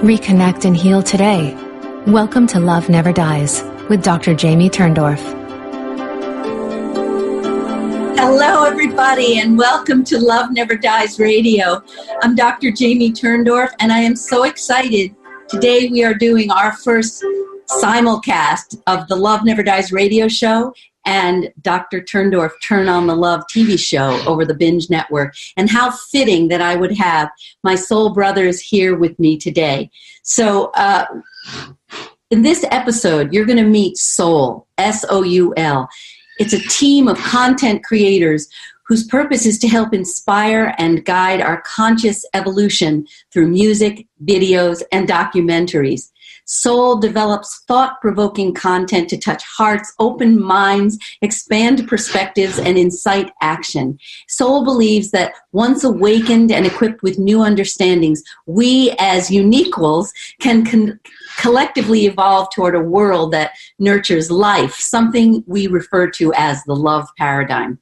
Reconnect and heal today. Welcome to Love Never Dies with Dr. Jamie Turndorf. Hello, everybody, and welcome to Love Never Dies Radio. I'm Dr. Jamie Turndorf, and I am so excited. Today we are doing our first simulcast of the Love Never Dies radio show and Dr. Turndorf Turn on the Love TV show over the Binge Network. And how fitting that I would have my soul brothers here with me today. So in this episode, you're going to meet S.O.U.L, S-O-U-L. It's a team of content creators whose purpose is to help inspire and guide our conscious evolution through music, videos, and documentaries. S.O.U.L develops thought-provoking content to touch hearts, open minds, expand perspectives, and incite action. S.O.U.L believes that once awakened and equipped with new understandings, we as uniquals can collectively evolve toward a world that nurtures life, something we refer to as the love paradigm.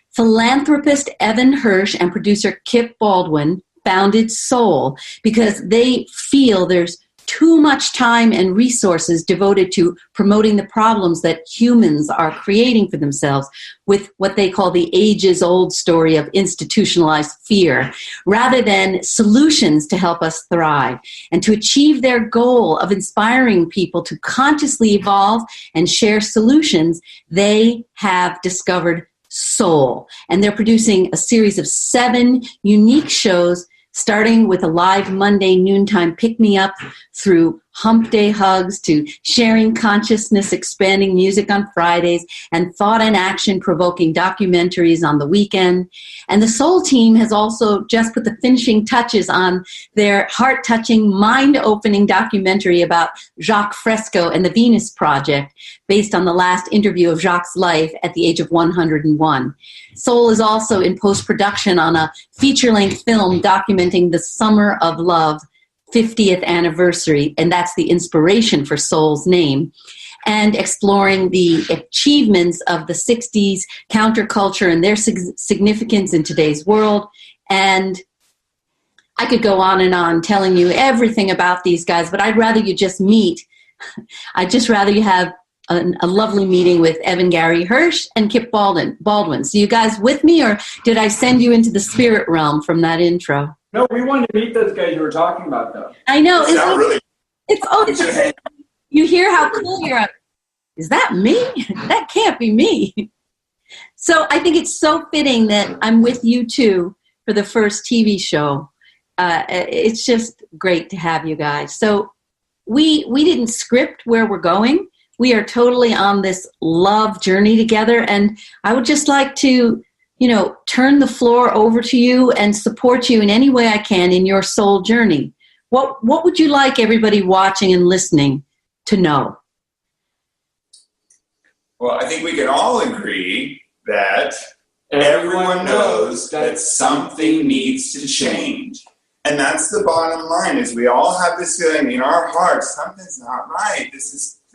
Philanthropist Evan Hirsch and producer Kip Baldwin founded S.O.U.L because they feel there's too much time and resources devoted to promoting the problems that humans are creating for themselves with what they call the ages-old story of institutionalized fear, rather than solutions to help us thrive. And to achieve their goal of inspiring people to consciously evolve and share solutions, they have discovered S.O.U.L. And they're producing a series of 7 unique shows, starting with a live Monday noontime pick-me-up, through hump day hugs, to sharing consciousness, expanding music on Fridays, and thought and action-provoking documentaries on the weekend. And the S.O.U.L team has also just put the finishing touches on their heart-touching, mind-opening documentary about Jacques Fresco and the Venus Project, based on the last interview of Jacques' life at the age of 101. S.O.U.L is also in post-production on a feature-length film documenting the Summer of Love 50th anniversary, and that's the inspiration for S.O.U.L's name, and exploring the achievements of the 60s counterculture and their significance in today's world. And I could go on and on telling you everything about these guys, but I'd rather you just meet. I'd just rather you have a lovely meeting with Evan Gary Hirsch and Kip Baldwin. So you guys with me, or did I send you into the spirit realm from that intro? No, we wanted to meet those guys you were talking about, though. I know. It's You hear how cool you're at. Is that me? That can't be me. So I think it's so fitting that I'm with you two for the first TV show. It's just great to have you guys. So we didn't script where we're going. We are totally on this love journey together, and I would just like to, turn the floor over to you and support you in any way I can in your soul journey. What would you like everybody watching and listening to know? Well, I think we can all agree that everyone knows that something needs to change. And that's the bottom line, is we all have this feeling in our hearts, something's not right.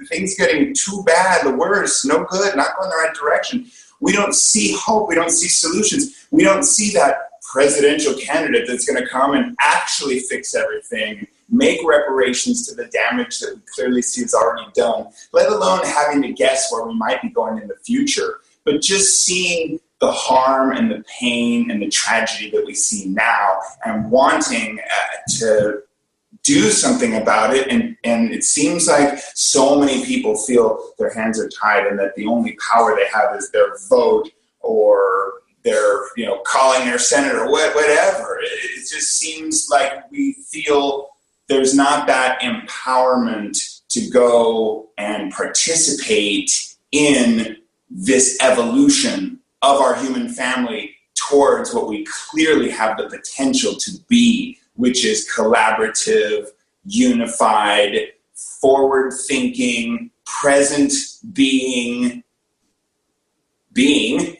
Things getting too bad, the worst, no good, not going the right direction. We don't see hope. We don't see solutions. We don't see that presidential candidate that's going to come and actually fix everything, make reparations to the damage that we clearly see is already done, let alone having to guess where we might be going in the future. But just seeing the harm and the pain and the tragedy that we see now and wanting to do something about it, and it seems like so many people feel their hands are tied and that the only power they have is their vote or their, calling their senator, whatever. It just seems like we feel there's not that empowerment to go and participate in this evolution of our human family towards what we clearly have the potential to be, which is collaborative, unified, forward-thinking, present being,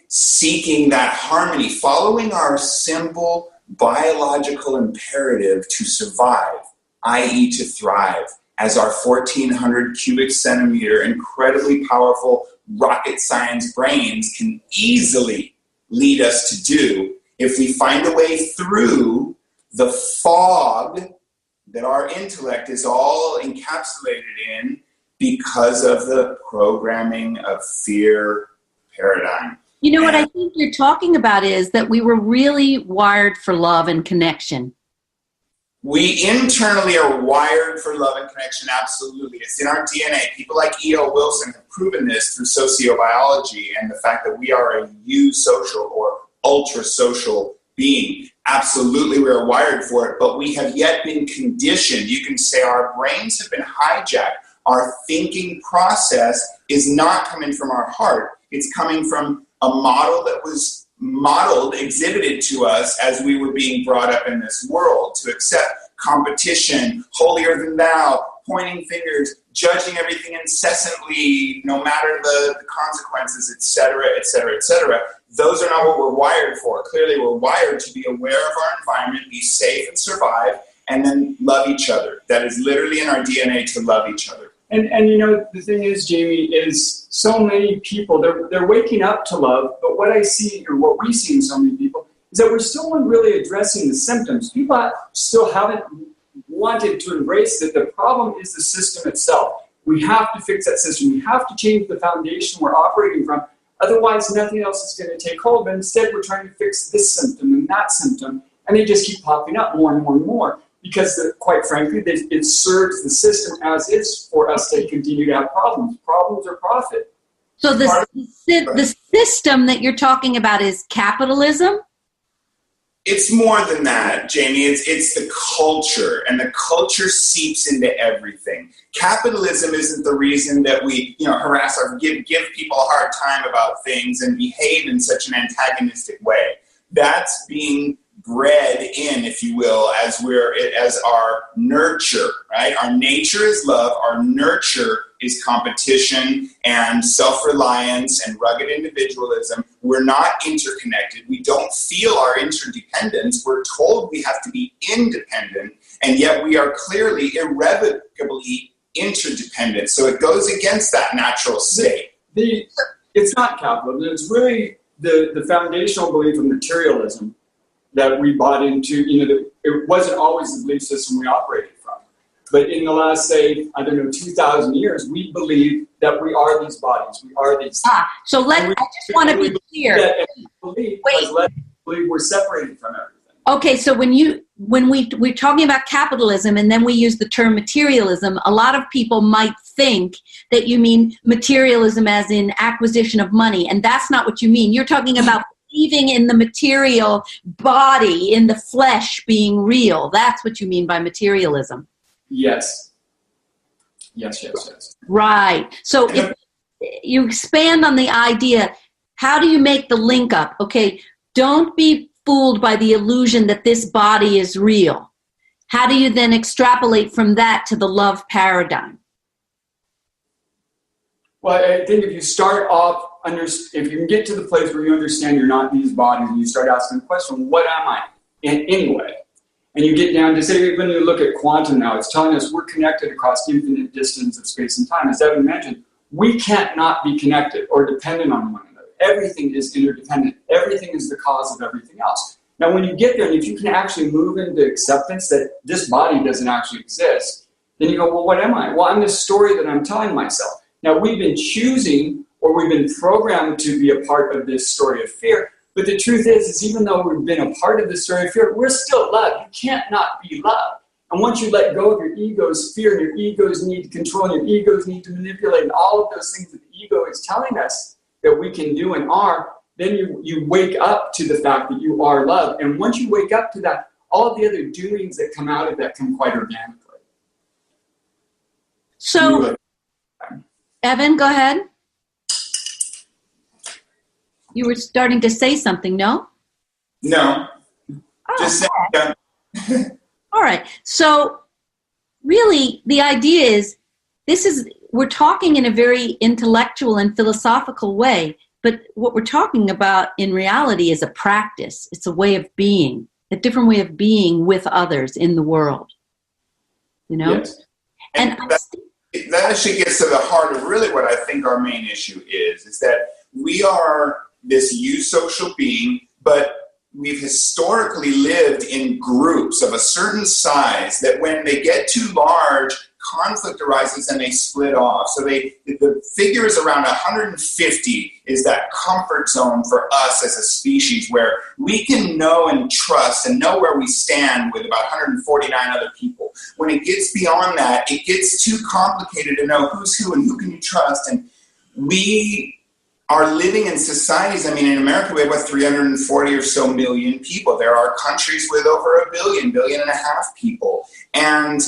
seeking that harmony, following our simple biological imperative to survive, i.e. to thrive, as our 1,400 cubic centimeter incredibly powerful rocket science brains can easily lead us to do if we find a way through the fog that our intellect is all encapsulated in because of the programming of fear paradigm. You know what I think you're talking about is that we were really wired for love and connection. We internally are wired for love and connection, absolutely. It's in our DNA. People like E.O. Wilson have proven this through sociobiology and the fact that we are a eusocial or ultra-social being. Absolutely, we are wired for it, but we have yet been conditioned. You can say our brains have been hijacked. Our thinking process is not coming from our heart. It's coming from a model that was exhibited to us as we were being brought up in this world, to accept competition, holier than thou, pointing fingers, judging everything incessantly, no matter the consequences, etc., etc., etc. Those are not what we're wired for. Clearly, we're wired to be aware of our environment, be safe and survive, and then love each other. That is literally in our DNA to love each other. And you know, the thing is, Jamie, is so many people, they're waking up to love, but what I see, or what we see in so many people, is that we're still not really addressing the symptoms. People still haven't wanted to embrace that the problem is the system itself. We have to fix that system. We have to change the foundation we're operating from. Otherwise, nothing else is going to take hold. But instead, we're trying to fix this symptom and that symptom, and they just keep popping up more and more and more. Because, quite frankly, it serves the system as is for us to continue to have problems. Problems are profit. So the system that you're talking about is capitalism? It's more than that, Jamie. It's the culture, and the culture seeps into everything. Capitalism isn't the reason that we, harass or give people a hard time about things and behave in such an antagonistic way. That's being bred in, if you will, as our nurture, right? Our nature is love. Our nurture is competition and self-reliance and rugged individualism. We're not interconnected. We don't feel our interdependence. We're told we have to be independent, and yet we are clearly irrevocably interdependent. So it goes against that natural state. It's not capitalism. It's really the foundational belief of materialism that we bought into. It wasn't always the belief system we operated from. But in the last, 2,000 years, we believe that we are these bodies. We are these things. So I just want to be clear. Believe we're separated from everything. Okay, so when we're talking about capitalism and then we use the term materialism, a lot of people might think that you mean materialism as in acquisition of money, and that's not what you mean. You're talking about believing in the material body, in the flesh being real. That's what you mean by materialism. Yes. Right. So if you expand on the idea, how do you make the link up? Okay, don't be fooled by the illusion that this body is real. How do you then extrapolate from that to the love paradigm? Well, I think if you start off, if you can get to the place where you understand you're not these bodies, and you start asking the question, what am I anyway? And you get down to, say, when you look at quantum now, it's telling us we're connected across infinite distance of space and time. As Evan mentioned, we can't not be connected or dependent on one another. Everything is interdependent. Everything is the cause of everything else. Now, when you get there, and if you can actually move into acceptance that this body doesn't actually exist, then you go, well, what am I? Well, I'm this story that I'm telling myself. Now, we've been choosing, or we've been programmed to be a part of this story of fear. But the truth is even though we've been a part of this story of fear, we're still love. You can't not be love. And once you let go of your ego's fear, and your ego's need to control, and your ego's need to manipulate, and all of those things that the ego is telling us that we can do and are, then you wake up to the fact that you are love. And once you wake up to that, all of the other doings that come out of that come quite organically. So, Evan, go ahead. You were starting to say something, no? No. Just saying. All right. So, really, the idea is, we're talking in a very intellectual and philosophical way, but what we're talking about in reality is a practice. It's a way of being, a different way of being with others in the world. Yes. And that actually gets to the heart of really what I think our main issue is that we are this eusocial being, but we've historically lived in groups of a certain size that when they get too large, conflict arises and they split off. So the figure is around 150 is that comfort zone for us as a species where we can know and trust and know where we stand with about 149 other people. When it gets beyond that, it gets too complicated to know who's who and who can you trust. And we are living in societies. I mean, in America, we have about 340 or so million people. There are countries with over a billion and a half people. And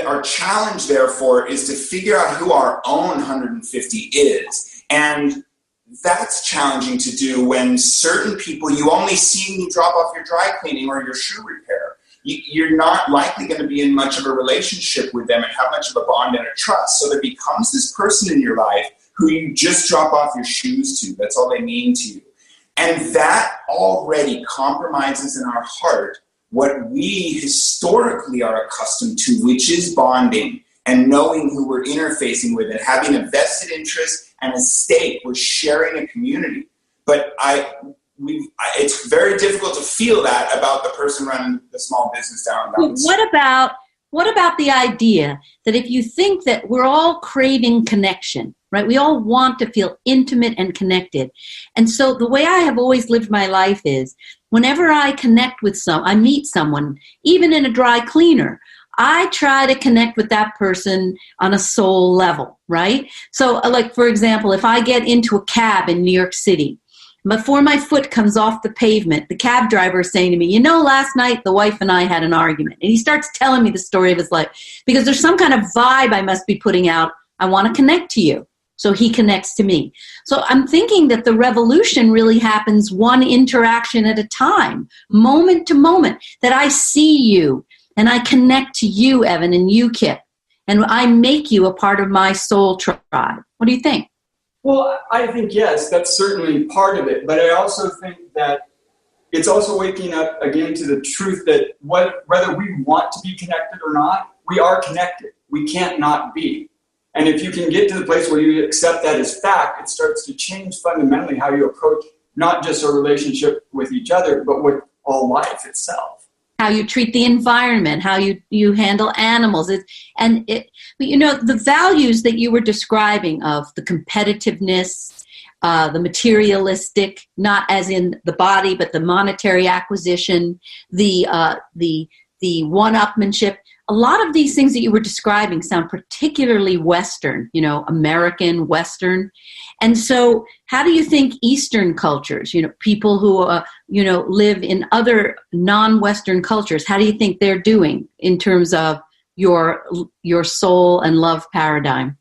our challenge, therefore, is to figure out who our own 150 is. And that's challenging to do when certain people you only see when you drop off your dry cleaning or your shoe repair. You're not likely going to be in much of a relationship with them and have much of a bond and a trust. So there becomes this person in your life who you just drop off your shoes to. That's all they mean to you. And that already compromises in our heart what we historically are accustomed to, which is bonding and knowing who we're interfacing with and having a vested interest and a stake. We're sharing a community. But it's very difficult to feel that about the person running the small business down the street. What about the idea that if you think that we're all craving connection, right? We all want to feel intimate and connected. And so the way I have always lived my life is whenever I connect with I meet someone, even in a dry cleaner, I try to connect with that person on a soul level, right? So like, for example, if I get into a cab in New York City, before my foot comes off the pavement, the cab driver is saying to me, last night the wife and I had an argument. And he starts telling me the story of his life because there's some kind of vibe I must be putting out. I want to connect to you. So he connects to me. So I'm thinking that the revolution really happens one interaction at a time, moment to moment, that I see you and I connect to you, Evan, and you, Kip, and I make you a part of my soul tribe. What do you think? Well, I think, yes, that's certainly part of it. But I also think that it's also waking up again to the truth that whether we want to be connected or not, we are connected. We can't not be. And if you can get to the place where you accept that as fact, it starts to change fundamentally how you approach not just a relationship with each other, but with all life itself. How you treat the environment, how you handle animals. The values that you were describing of the competitiveness, the materialistic, not as in the body, but the monetary acquisition, the one-upmanship. A lot of these things that you were describing sound particularly Western, American, Western. And so how do you think Eastern cultures, people who, live in other non-Western cultures, how do you think they're doing in terms of your soul and love paradigm?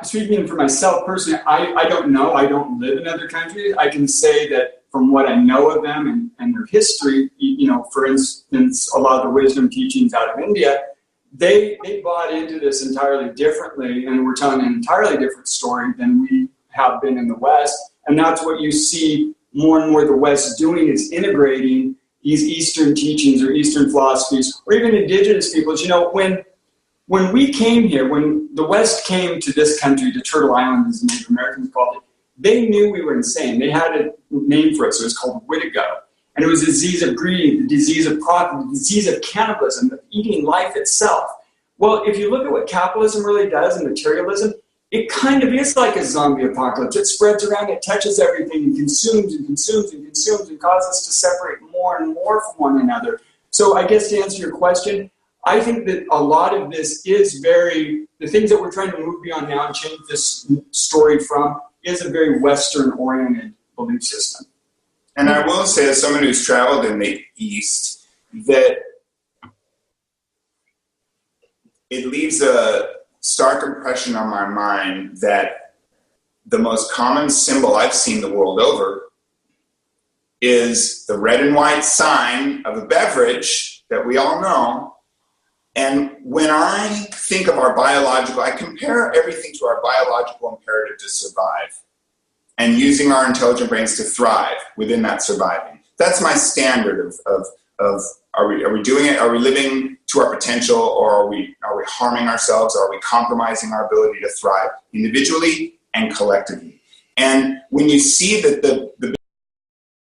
Speaking for myself personally, I don't know. I don't live in other countries. I can say that from what I know of them and their history, for instance, a lot of the wisdom teachings out of India, they bought into this entirely differently, and we're telling an entirely different story than we have been in the West. And that's what you see more and more the West doing, is integrating these Eastern teachings or Eastern philosophies, or even indigenous peoples. When we came here, when the West came to this country, to Turtle Island, as the Native Americans called it, they knew we were insane. They had a name for it, so it was called Witigo. And it was a disease of greed, the disease of profit, the disease of cannibalism, of eating life itself. Well, if you look at what capitalism really does and materialism, it kind of is like a zombie apocalypse. It spreads around, it touches everything, and consumes and consumes and consumes, and causes us to separate more and more from one another. So I guess to answer your question, I think that a lot of this is the things that we're trying to move beyond now and change this story from is a very Western-oriented belief system. And I will say, as someone who's traveled in the East, that it leaves a stark impression on my mind that the most common symbol I've seen the world over is the red and white sign of a beverage that we all know. And when I think of I compare everything to our biological imperative to survive and using our intelligent brains to thrive within that surviving. That's my standard of are we doing it? Are we living to our potential, or are we harming ourselves? Or are we compromising our ability to thrive individually and collectively? And when you see that the